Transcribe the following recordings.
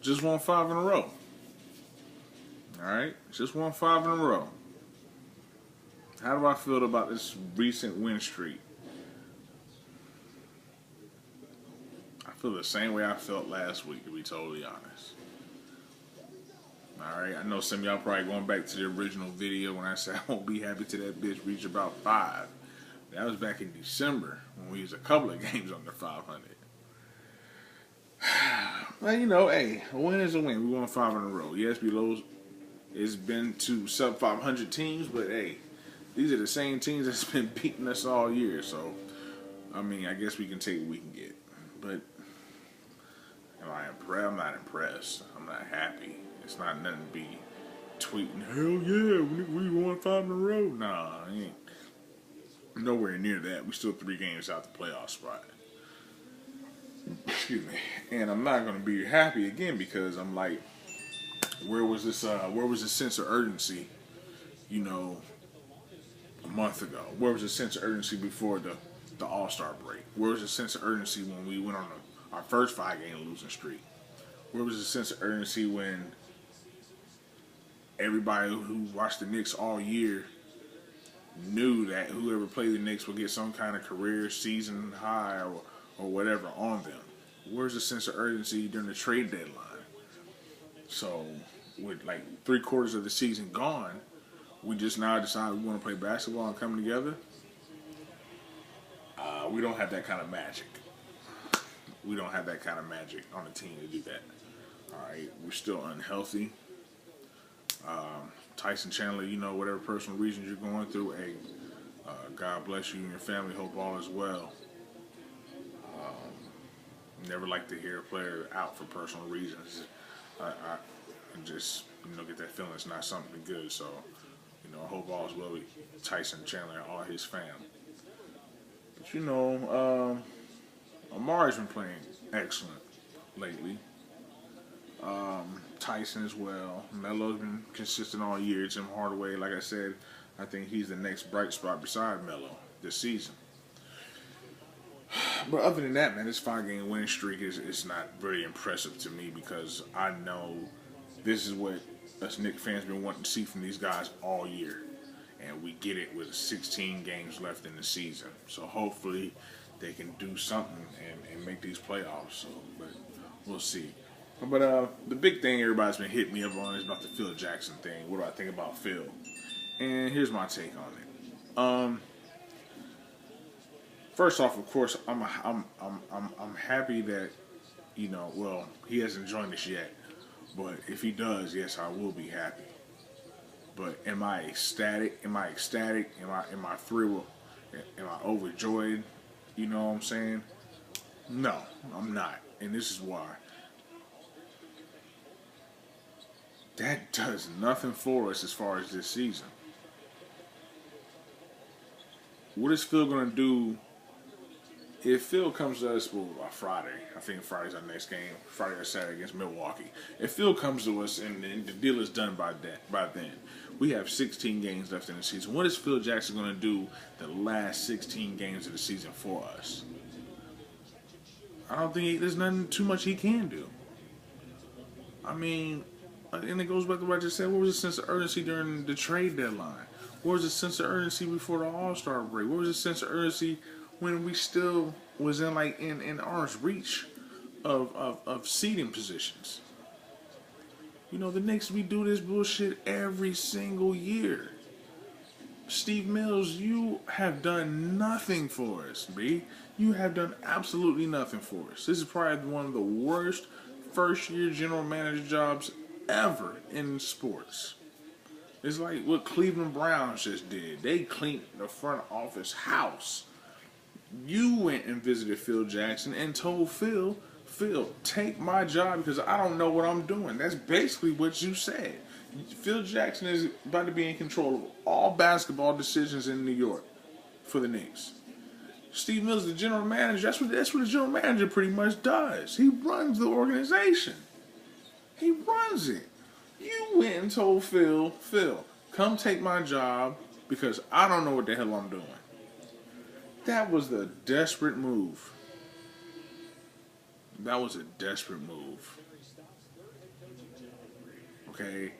Just won 5 in a row. All right, just won 5 in a row. How do I feel about this recent win streak? I feel the same way I felt last week, to be totally honest. All right, I know some of y'all probably going back to the original video when I said I won't be happy till that bitch reach about 5. That was back in December when we was a couple of games under 500. Well, you know, hey, a win is a win. We won 5 in a row. Yes, we lost. It's been to sub 500 teams, but hey, these are the same teams that's been beating us all year. So, I mean, I guess we can take what we can get. But am I impressed? I'm not impressed. I'm not happy. It's not nothing to be tweeting, hell yeah, we won 5 in a row. Nah, I ain't nowhere near that. We still 3 games out the playoff spot. Excuse me. And I'm not going to be happy again because I'm like, where was this sense of urgency, you know, a month ago? Where was the sense of urgency before the All-Star break? Where was the sense of urgency when we went on our first 5-game losing streak? Where was the sense of urgency when everybody who watched the Knicks all year knew that whoever played the Knicks would get some kind of career season high or whatever on them? Where's the sense of urgency during the trade deadline? So, with like 3/4 of the season gone, we just now decide we want to play basketball and come together. We don't have that kind of magic. We don't have that kind of magic on the team to do that. All right, we're still unhealthy. Tyson Chandler, you know, whatever personal reasons you're going through, hey, God bless you and your family. Hope all is well. Never like to hear a player out for personal reasons. I just, you know, get that feeling it's not something good. So, you know, I hope all is well with Tyson Chandler and all his fam. But, you know, Amari's been playing excellent lately. Tyson as well. Melo's been consistent all year. Tim Hardaway, like I said, I think he's the next bright spot beside Melo this season. But other than that, man, this 5-game winning streak is not very impressive to me because I know this is what us Knicks fans been wanting to see from these guys all year. And we get it with 16 games left in the season. So hopefully they can do something and make these playoffs. So, but we'll see. But the big thing everybody's been hitting me up on is about the Phil Jackson thing. What do I think about Phil? And here's my take on it. First off, of course, I'm happy that, you know, well, he hasn't joined us yet, but if he does, yes, I will be happy. But am I ecstatic? Am I thrilled? Am I overjoyed? You know what I'm saying? No, I'm not, and this is why. That does nothing for us as far as this season. What is Phil gonna do? If Phil comes to us by Friday, I think Friday's our next game, Friday or Saturday against Milwaukee. If Phil comes to us and the deal is done by then, we have 16 games left in the season. What is Phil Jackson going to do the last 16 games of the season for us? I don't think there's nothing too much he can do. I mean, and it goes back to what I just said. What was the sense of urgency during the trade deadline? What was the sense of urgency before the All-Star break? What was the sense of urgency when we still was in arm's reach of seating positions? You know, the Knicks, we do this bullshit every single year. Steve Mills, you have done nothing for us, B. You have done absolutely nothing for us. This is probably one of the worst first-year general manager jobs ever in sports. It's like what Cleveland Browns just did. They cleaned the front office house. You went and visited Phil Jackson and told Phil, take my job because I don't know what I'm doing. That's basically what you said. Phil Jackson is about to be in control of all basketball decisions in New York for the Knicks. Steve Mills, the general manager, that's what the general manager pretty much does. He runs the organization. He runs it. You went and told Phil, come take my job because I don't know what the hell I'm doing. That was the desperate move. That was a desperate move. Okay,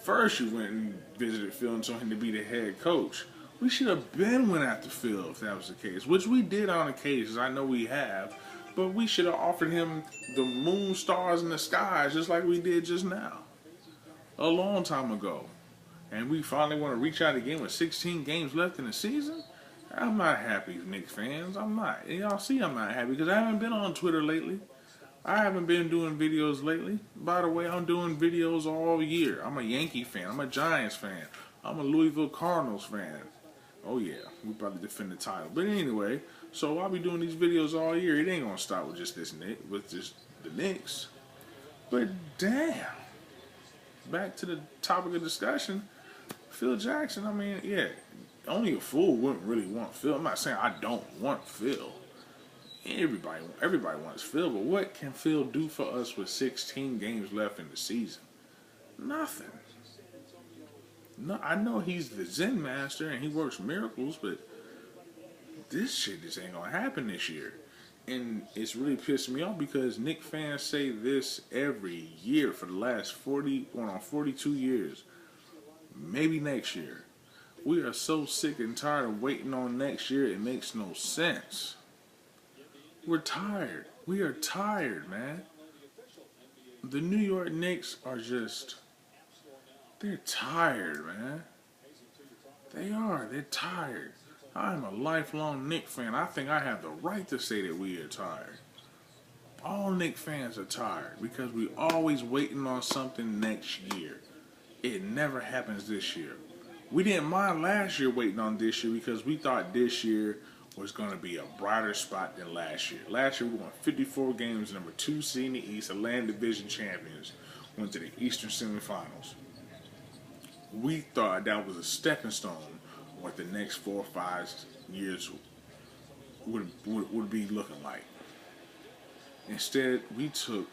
first you went and visited Phil and told him to be the head coach. We should have been went after Phil if that was the case, which we did on occasions. I know we have, but we should have offered him the moon, stars, and the skies just like we did just now, a long time ago. And we finally want to reach out again with 16 games left in the season. I'm not happy, Knicks fans. I'm not. And y'all see I'm not happy because I haven't been on Twitter lately. I haven't been doing videos lately. By the way, I'm doing videos all year. I'm a Yankee fan. I'm a Giants fan. I'm a Louisville Cardinals fan. Oh yeah, we probably defend the title. But anyway, so I'll be doing these videos all year. It ain't gonna stop with just the Knicks. But damn. Back to the topic of discussion. Phil Jackson, I mean, yeah, only a fool wouldn't really want Phil. I'm not saying I don't want Phil. Everybody wants Phil, but what can Phil do for us with 16 games left in the season? Nothing. No, I know he's the Zen master and he works miracles, but this shit just ain't gonna happen this year. And it's really pissing me off because Knicks fans say this every year for the last 42 years. Maybe next year. We are so sick and tired of waiting on next year, it makes no sense. We're tired. We are tired, man. The New York Knicks are they're tired, man. They are. They're tired. I'm a lifelong Knicks fan. I think I have the right to say that we are tired. All Knicks fans are tired because we always waiting on something next year. It never happens this year. We didn't mind last year waiting on this year because we thought this year was going to be a brighter spot than last year. Last year we won 54 games, number 2 seed in the East, Atlantic Division champions, went to the Eastern semifinals. We thought that was a stepping stone what the next 4 or 5 years would be looking like. Instead, we took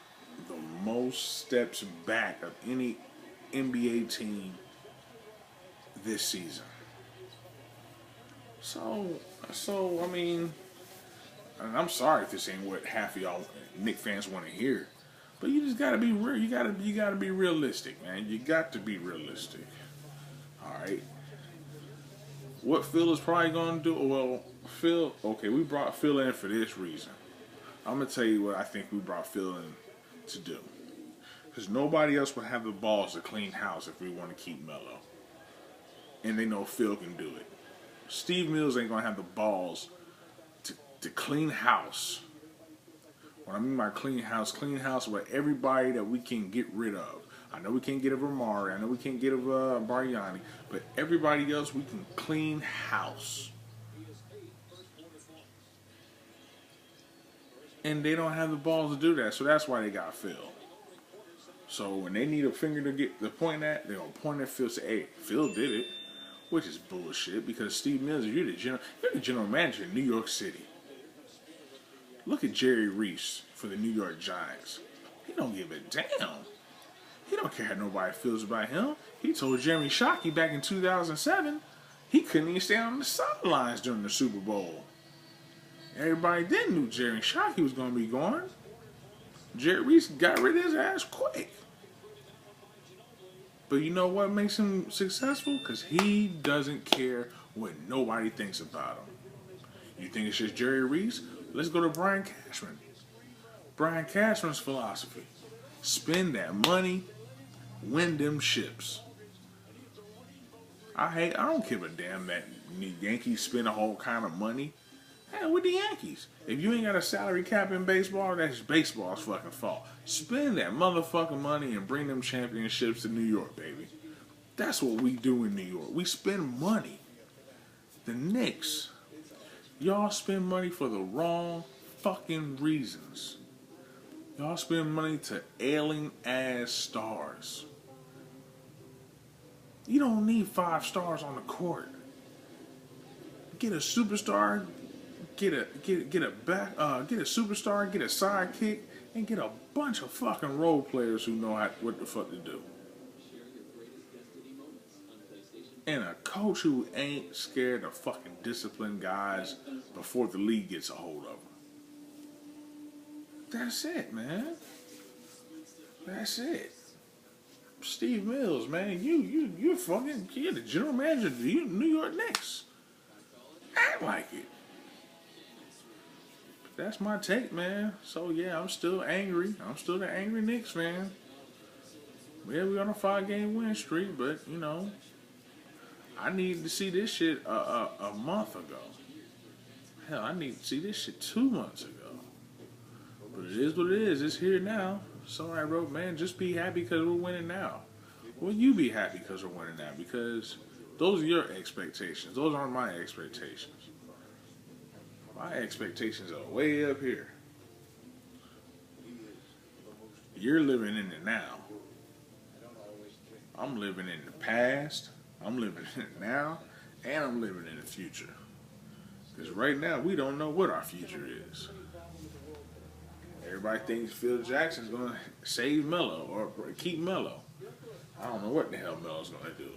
the most steps back of any NBA team this season. So I mean, and I'm sorry if this ain't what half of y'all Knicks fans want to hear, but you just gotta be real. You gotta be realistic, man. You got to be realistic. All right. What Phil is probably gonna do? Well, Phil. Okay, we brought Phil in for this reason. I'm gonna tell you what I think we brought Phil in to do. Because nobody else would have the balls to clean house if we want to keep Melo. And they know Phil can do it. Steve Mills ain't going to have the balls to clean house. What I mean by clean house with everybody that we can get rid of. I know we can't get rid of Amari. I know we can't get rid of Bargnani. But everybody else, we can clean house. And they don't have the balls to do that. So that's why they got Phil. So when they need a finger to get the point at, they're gonna point at Phil and say, "Hey, Phil did it," which is bullshit because Steve Mills, you're the general manager in New York City. Look at Jerry Reese for the New York Giants. He don't give a damn. He don't care how nobody feels about him. He told Jeremy Shockey back in 2007 he couldn't even stay on the sidelines during the Super Bowl. Everybody then knew Jeremy Shockey was gonna be gone. Jerry Reese got rid of his ass quick. But you know what makes him successful? Because he doesn't care what nobody thinks about him. You think it's just Jerry Reese? Let's go to Brian Cashman. Brian Cashman's philosophy. Spend that money, win them ships. I don't give a damn that Yankees spend a whole kind of money. Hell, with the Yankees. If you ain't got a salary cap in baseball, that's baseball's fucking fault. Spend that motherfucking money and bring them championships to New York, baby. That's what we do in New York. We spend money. The Knicks, y'all spend money for the wrong fucking reasons. Y'all spend money to ailing ass stars. You don't need 5 stars on the court. Get a superstar. Get a superstar, get a sidekick, and get a bunch of fucking role players who know what the fuck to do. And a coach who ain't scared to fucking discipline guys before the league gets a hold of them. That's it, man. That's it. Steve Mills, man, you're the general manager of the New York Knicks. Act like it. That's my take, man. So yeah, I'm still angry. I'm still the angry Knicks fan. Yeah, we're on a 5-game win streak, but I needed to see this shit a month ago. Hell, I need to see this shit 2 months ago. But it is what it is. It's here now. Somebody wrote, man, just be happy because we're winning now. Well, you be happy because we're winning now, because those are your expectations. Those aren't my expectations. My expectations are way up here. You're living in the now. I'm living in the past. I'm living in it now. And I'm living in the future. Because right now, we don't know what our future is. Everybody thinks Phil Jackson's going to save Melo or keep Melo. I don't know what the hell Melo's going to do.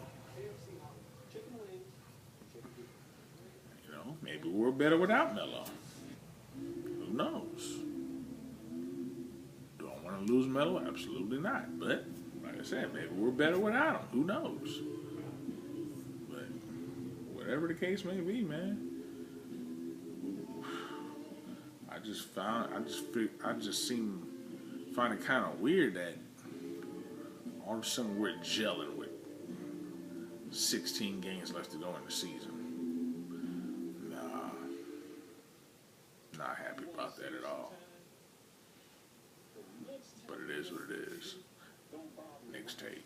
Maybe we're better without Melo. Who knows? Do I want to lose Melo? Absolutely not. But, like I said, maybe we're better without him. Who knows? But, whatever the case may be, man. I just find it kind of weird that all of a sudden we're gelling with 16 games left to go in the season. Not happy about that at all. But it is what it is. Next take.